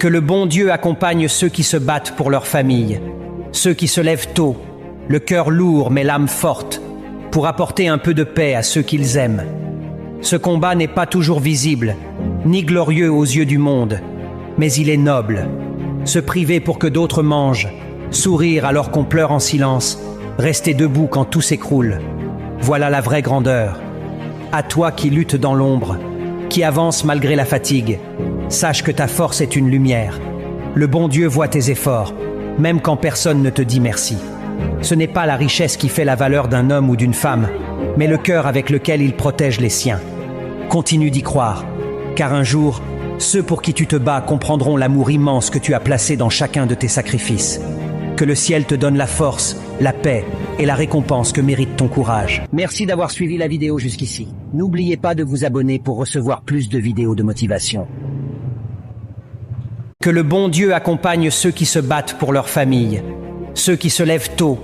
Que le bon Dieu accompagne ceux qui se battent pour leur famille, ceux qui se lèvent tôt, le cœur lourd mais l'âme forte, pour apporter un peu de paix à ceux qu'ils aiment. Ce combat n'est pas toujours visible, ni glorieux aux yeux du monde, mais il est noble. Se priver pour que d'autres mangent, sourire alors qu'on pleure en silence, rester debout quand tout s'écroule. Voilà la vraie grandeur. À toi qui luttes dans l'ombre, qui avance malgré la fatigue, sache que ta force est une lumière. Le bon Dieu voit tes efforts, même quand personne ne te dit merci. Ce n'est pas la richesse qui fait la valeur d'un homme ou d'une femme, mais le cœur avec lequel il protège les siens. Continue d'y croire, car un jour, ceux pour qui tu te bats comprendront l'amour immense que tu as placé dans chacun de tes sacrifices. Que le ciel te donne la force, la paix et la récompense que mérite ton courage. Merci d'avoir suivi la vidéo jusqu'ici. N'oubliez pas de vous abonner pour recevoir plus de vidéos de motivation. Que le bon Dieu accompagne ceux qui se battent pour leur famille, ceux qui se lèvent tôt,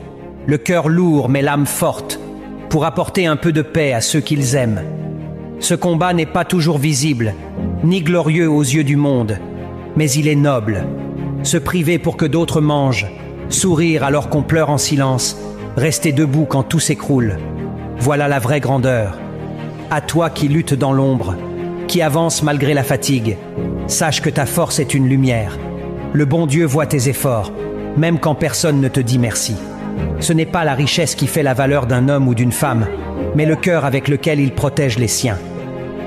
le cœur lourd mais l'âme forte, pour apporter un peu de paix à ceux qu'ils aiment. Ce combat n'est pas toujours visible, ni glorieux aux yeux du monde, mais il est noble. Se priver pour que d'autres mangent, sourire alors qu'on pleure en silence, rester debout quand tout s'écroule. Voilà la vraie grandeur. À toi qui luttes dans l'ombre, qui avance malgré la fatigue, sache que ta force est une lumière. Le bon Dieu voit tes efforts, même quand personne ne te dit merci. Ce n'est pas la richesse qui fait la valeur d'un homme ou d'une femme, mais le cœur avec lequel il protège les siens.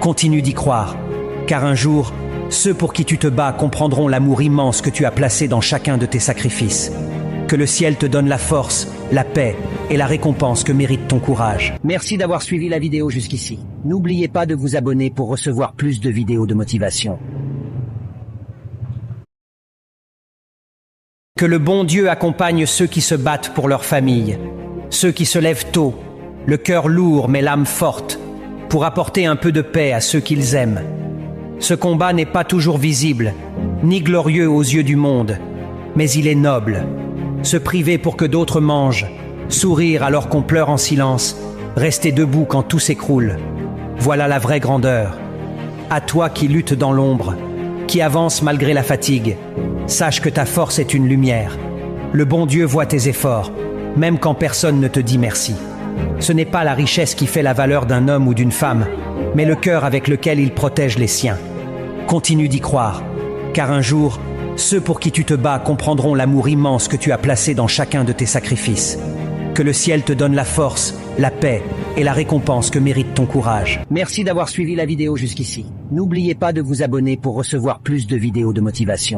Continue d'y croire, car un jour, ceux pour qui tu te bats comprendront l'amour immense que tu as placé dans chacun de tes sacrifices. Que le ciel te donne la force, la paix et la récompense que mérite ton courage. Merci d'avoir suivi la vidéo jusqu'ici. N'oubliez pas de vous abonner pour recevoir plus de vidéos de motivation. Que le bon Dieu accompagne ceux qui se battent pour leur famille, ceux qui se lèvent tôt, le cœur lourd mais l'âme forte, pour apporter un peu de paix à ceux qu'ils aiment. Ce combat n'est pas toujours visible, ni glorieux aux yeux du monde, mais il est noble. Se priver pour que d'autres mangent, sourire alors qu'on pleure en silence, rester debout quand tout s'écroule. Voilà la vraie grandeur. À toi qui luttes dans l'ombre, qui avance malgré la fatigue, sache que ta force est une lumière. Le bon Dieu voit tes efforts, même quand personne ne te dit merci. Ce n'est pas la richesse qui fait la valeur d'un homme ou d'une femme, mais le cœur avec lequel il protège les siens. Continue d'y croire, car un jour, ceux pour qui tu te bats comprendront l'amour immense que tu as placé dans chacun de tes sacrifices. Que le ciel te donne la force, la paix et la récompense que mérite ton courage. Merci d'avoir suivi la vidéo jusqu'ici. N'oubliez pas de vous abonner pour recevoir plus de vidéos de motivation.